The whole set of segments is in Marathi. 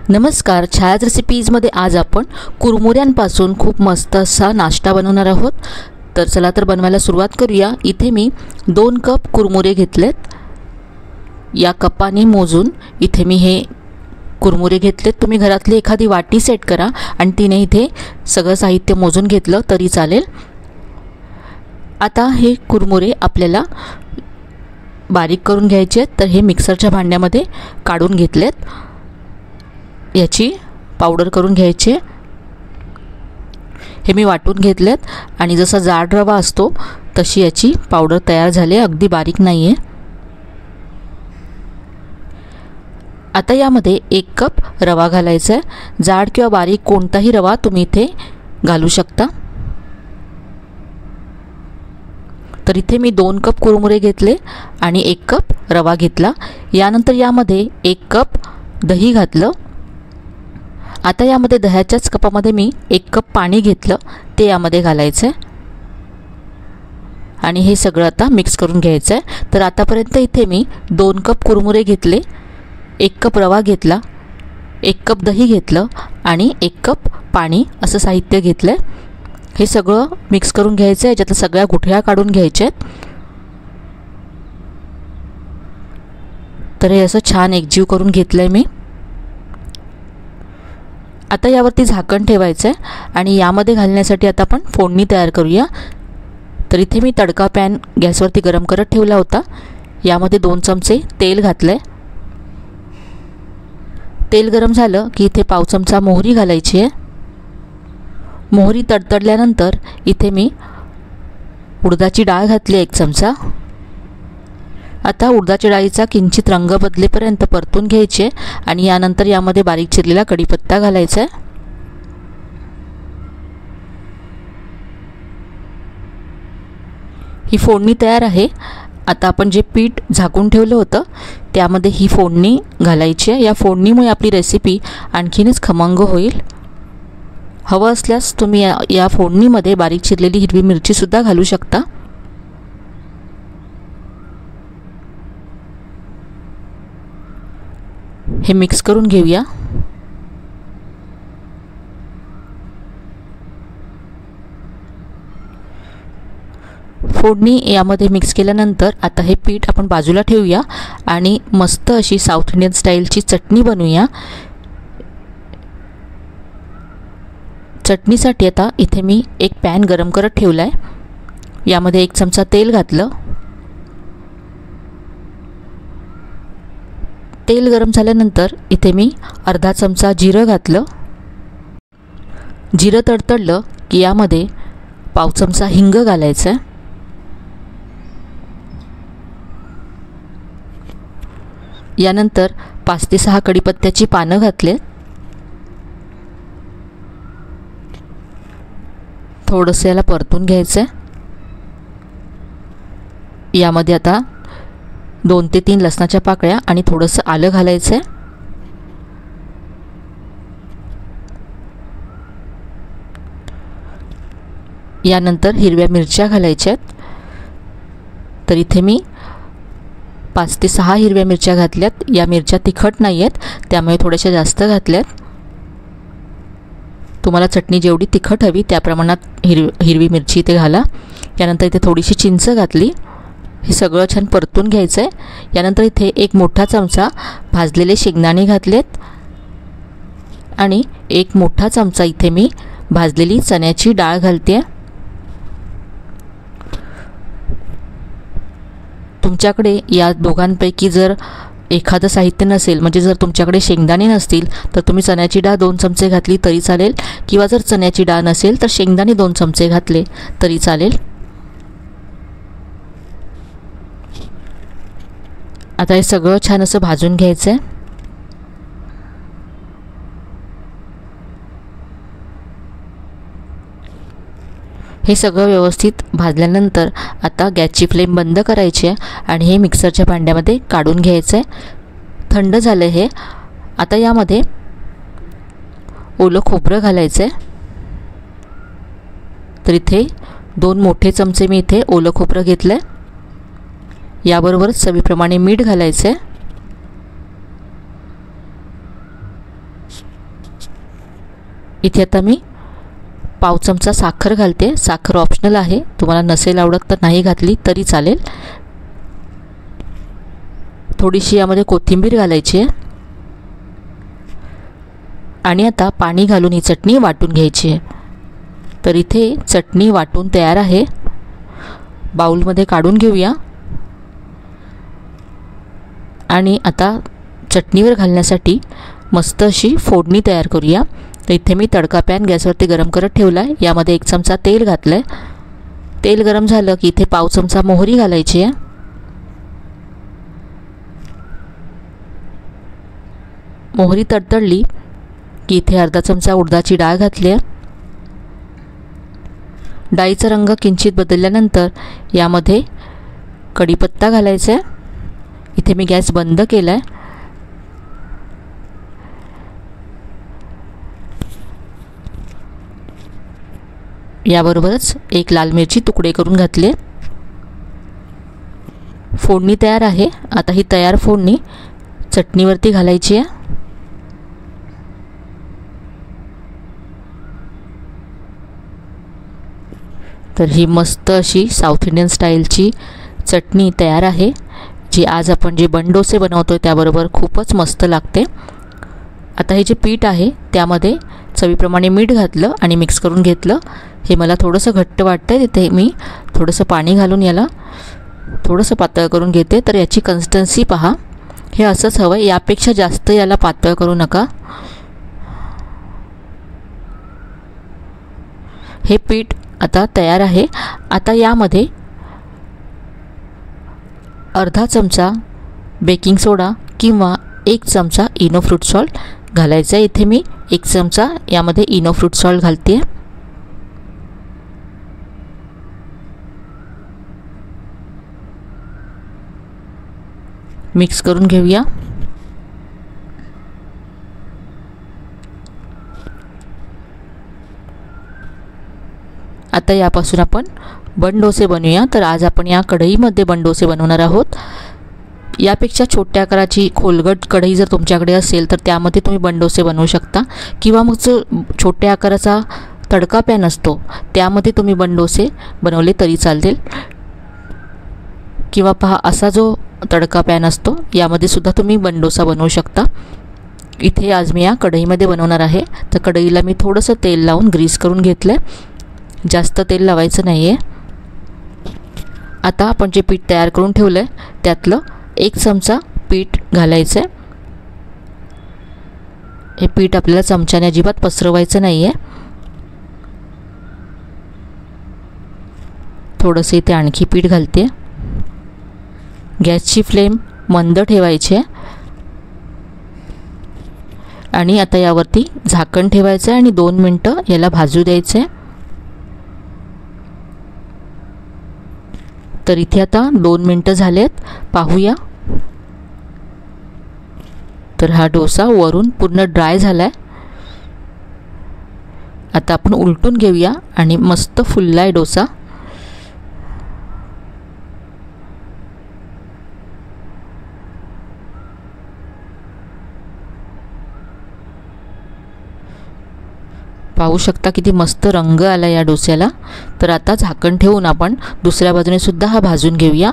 नमस्कार, छायाज रेसिपीजमध्ये आज आपण कुरमुऱ्यांपासून खूप मस्त असा नाश्ता बनवणार आहोत। तर चला तर बनवायला सुरुवात करूया। इथे मी 2 कप कुरमुरे घेतलेत। या कपाने मोजून इथे मी हे कुरमुरे घेतलेत। तुम्ही घरातली एखादी वाटी सेट करा आणि तिने इथे सगळं साहित्य मोजून घेतलं तरी चालेल। आता हे कुरमुरे आपल्याला बारीक करून घ्यायचे आहेत। तर हे मिक्सरच्या भांड्यामध्ये काढून घेतलेत। याची पावडर करून घ्यायची। हे मी वाटून घेतलेत आणि जसा जाड रवा असतो तशी याची पावडर तयार झाली, अगदी बारीक नाही आहे। आता यामध्ये 1 कप रवा घालायचा आहे। जाड किंवा बारीक कोणताही रवा तुम्ही इथे घालू शकता। तर इथे मी 2 कप कुरमुरे घेतले आणि 1 कप रवा घेतला। यानंतर यामध्ये 1 कप दही घातलं। आता यामध्ये दह्याच्याच कपामध्ये मी 1 कप पाणी घेतलं, ते यामध्ये घालायचं आहे आणि हे सगळं आता मिक्स करून घ्यायचं आहे। तर आतापर्यंत इथे मी 2 कप कुरमुरे घेतले, 1 कप रवा घेतला, 1 कप दही घेतलं आणि 1 कप पाणी असं साहित्य घेतलं। हे सगळं मिक्स करून घ्यायचं आहे। याच्यातल्या सगळ्या गुठळ्या काढून घ्यायच्या आहेत। तर हे असं छान एकजीव करून घेतलं आहे मी। आता यावरती झाकण ठेवायचं आहे आणि यामध्ये घालण्यासाठी आता आपण फोडणी तयार करूया। तर इथे मी तडका पॅन गॅसवरती गरम करत ठेवला होता। यामध्ये 2 चमचे तेल घातले। तेल गरम झालं की इथे पाव चमचा मोहरी घालायची आहे। मोहरी तडतडल्यानंतर इथे मी उडदाची डाळ घातली 1 चमचा। आता उडदाच्या डाळीचा किंचित रंग बदलेपर्यंत परतून घ्यायचे आणि यानंतर यामध्ये बारीक चिरलेला कढीपत्ता घालायचा आहे। ही फोडणी तयार आहे। आता आपण जे पीठ झाकून ठेवलं होतं त्यामध्ये ही फोडणी घालायची आहे। या फोडणीमुळे आपली रेसिपी आणखीनच खमंग होईल। हवं असल्यास तुम्ही या फोडणीमध्ये बारीक चिरलेली हिरवी मिरची सुद्धा घालू शकता। हे मिक्स करून घेऊया। फोडणी यामध्ये मिक्स केल्यानंतर आता हे पीठ आपण बाजूला ठेवूया आणि मस्त अशी साऊथ इंडियन स्टाईलची चटणी बनवूया। चटणीसाठी आता इथे मी एक पॅन गरम करत ठेवला आहे। यामध्ये 1 चमचा तेल घातलं। तेल गरम झाल्यानंतर इथे मी अर्धा चमचा जिरं घातलं। जिरं तडतडलं की यामध्ये पाव चमचा हिंग घालायचं आहे। यानंतर 5 ते 6 कढीपत्त्याची पानं घातले। थोडंसं याला परतून घ्यायचं आहे। यामध्ये आता 2 ते 3 लसणाच्या पाकळ्या आणि थोडंसं आलं घालायचं आहे। यानंतर हिरव्या मिरच्या घालायच्या आहेत। तर इथे मी 5 ते 6 हिरव्या मिरच्या घातल्यात। या मिरच्या तिखट नाही आहेत त्यामुळे थोड्याशा जास्त घातल्यात। तुम्हाला चटणी जेवढी तिखट हवी त्या प्रमाणात हिरवी मिरची इथे घाला। यानंतर इथे थोडीशी चिंच घातली। हे सगळं छान परतून घ्यायचं आहे। यानंतर इथे 1 मोठा चमचा भाजलेले शेंगदाणे घातलेत आणि 1 मोठा चमचा इथे मी भाजलेली चण्याची डाळ घालते। तुमच्याकडे या दोघांपैकी जर एखादं साहित्य नसेल, म्हणजे जर तुमच्याकडे शेंगदाणे नसतील तर तुम्ही चण्याची डाळ 2 चमचे घातली तरी चालेल, किंवा जर चण्याची डाळ नसेल तर शेंगदाणे 2 चमचे घातले तरी चालेल। आता हे सगळं छान असं भाजून घ्यायचं आहे। हे सगळं व्यवस्थित भाजल्यानंतर आता गॅसची फ्लेम बंद करायची आहे आणि हे मिक्सरच्या भांड्यामध्ये काढून घ्यायचं आहे। थंड झालं हे। आता यामध्ये ओलं खोबरं घालायचं आहे। तर इथे 2 मोठे चमचे मी इथे ओलं खोबरं घेतलं आहे। याबरोबर चवीप्रमाणे मीठ घालायचं आहे। इथे आता मी पाव चमचा साखर घालते. साखर ऑप्शनल आहे, तुम्हाला नसेल आवडत तर नाही घातली तरी चालेल. थोडीशी यामध्ये कोथिंबीर घालायची आहे आणि आता पाणी घालून ही चटणी वाटून घ्यायची आहे. तर इथे चटणी वाटून तयार आहे. बाउलमध्ये काढून घेऊया आणि आता चटणीवर घालण्यासाठी मस्त अशी फोडणी तयार करूया. तर इथे मी तडका पॅन गॅसवरती गरम करत ठेवला आहे. यामध्ये 1 चमचा तेल घातलं आहे. तेल गरम झालं की इथे पाव चमचा मोहरी घालायची आहे. मोहरी तडतडली की इथे अर्धा चमचा उडदाची डाळ घातली आहे. डाळीचा रंग किंचित बदलल्यानंतर यामध्ये कढीपत्ता घालायचा आहे. इथे मी गॅस बंद केला आहे. याबरोबरच 1 लाल मिरची तुकडे करून घातले. फोडणी तयार आहे. आता ही तयार फोडणी चटणीवरती घालायची आहे. तर ही मस्त अशी साऊथ इंडियन स्टाईलची चटणी तयार आहे, जी आज आपण जे बंडोसे बनवतोय त्याबरोबर खूपच मस्त लागते. आता हे जे पीठ आहे त्यामध्ये चवीप्रमाणे मीठ घातलं आणि मिक्स करून घेतलं. हे मला थोडंसं घट्ट वाटतं आहे, तिथे मी थोडंसं पाणी घालून याला थोडंसं पातळ करून घेते. तर याची कन्सिस्टन्सी पहा, हे असंच हवं आहे, यापेक्षा जास्त याला पातळ करू नका. हे पीठ आता तयार आहे. आता यामध्ये अर्धा चमचा बेकिंग सोडा किंवा 1 चमचा इनो फ्रूट सॉल्ट घालायचा आहे. इथे मी 1 चमचा यामध्ये इनो फ्रूट सॉल्ट घालते. मिक्स करून घेऊया. आता यापासून आपण बंडोसे बनवूया. तर आज आपण या कढईमध्ये बंडोसे बनवणार आहोत. यापेक्षा छोट्या आकाराची खोलगट कढई जर तुमच्याकडे असेल तर त्यामध्ये तुम्ही बंडोसे बनवू शकता, किंवा मग जो छोट्या आकाराचा तडका पॅन असतो त्यामध्ये तुम्ही बंडोसे बनवले तरी चालतील. किंवा पहा, असा जो तडका पॅन असतो यामध्ये सुद्धा तुम्ही बंडोसा बनवू शकता. इथे आज मी या कढईमध्ये बनवणार आहे. तर कढईला मी थोडंसं तेल लावून ग्रीस करून घेतलं आहे. जास्त तेल लावायचं नाही आहे. आता आपण जे पीठ तयार करून ठेवलं आहे त्यातलं 1 चमचा पीठ घालायचं आहे. हे पीठ आपल्याला चमच्याने अजिबात पसरवायचं नाही आहे. थोडंसं इथे आणखी पीठ घालते. गॅसची फ्लेम मंद ठेवायची आहे आणि आता यावरती झाकण ठेवायचं आहे आणि 2 मिनटं याला भाजू द्यायचं आहे. तर इथे आता 2 मिनटं झालेत, पाहूया. तर हा डोसा वरून पूर्ण ड्राय झाला आहे. आता आपण उलटून घेऊया आणि मस्त फुलला आहे डोसा. पाहू शकता किती मस्त रंग आला या डोस्याला. तर आता झाकण ठेवून आपण दुसऱ्या बाजूने सुद्धा हा भाजून घेऊया.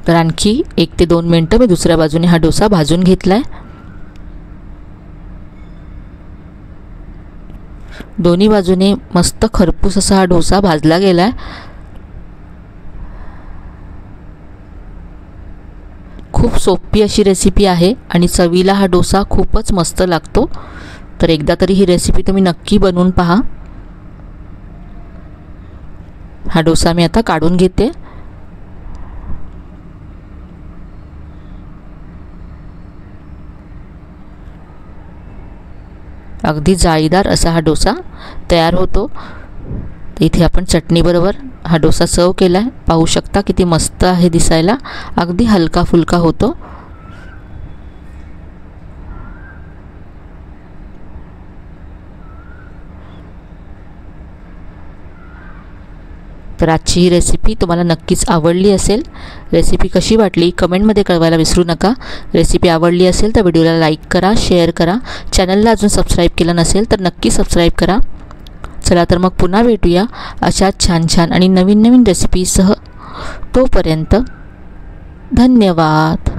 तर आणखी 1 ते 2 मिनटं मी दुसऱ्या बाजूने हा डोसा भाजून घेतलाय. दोन्ही बाजूने मस्त खरपूस असा हा डोसा भाजला गेलाय. खूप सोपी अशी रेसिपी आहे आणि चवीला हा डोसा खूपच मस्त लागतो. तर एकदा तरी ही रेसिपी तुम्ही नक्की बनवून पहा. हा डोसा मी आता काढून घेते. अगदी जाळीदार असा हा डोसा तयार होतो. इथे आपण चटणी बरोबर हा डोसा सर्व केला आहे. पाहू शकता किती मस्त आहे दिसायला. अगदी हलका फुलका होतो. तर आजची ही रेसिपी तुम्हाला नक्कीच आवडली असेल. रेसिपी कशी वाटली कमेंटमध्ये कळवायला विसरू नका. रेसिपी आवडली असेल तर व्हिडिओला लाईक करा, शेअर करा. चॅनलला अजून सबस्क्राईब केलं नसेल तर नक्की सबस्क्राईब करा. चला तर मग पुन्हा भेटूया अशा छान छान आणि नवीन नवीन रेसिपीसह. तोपर्यंत धन्यवाद.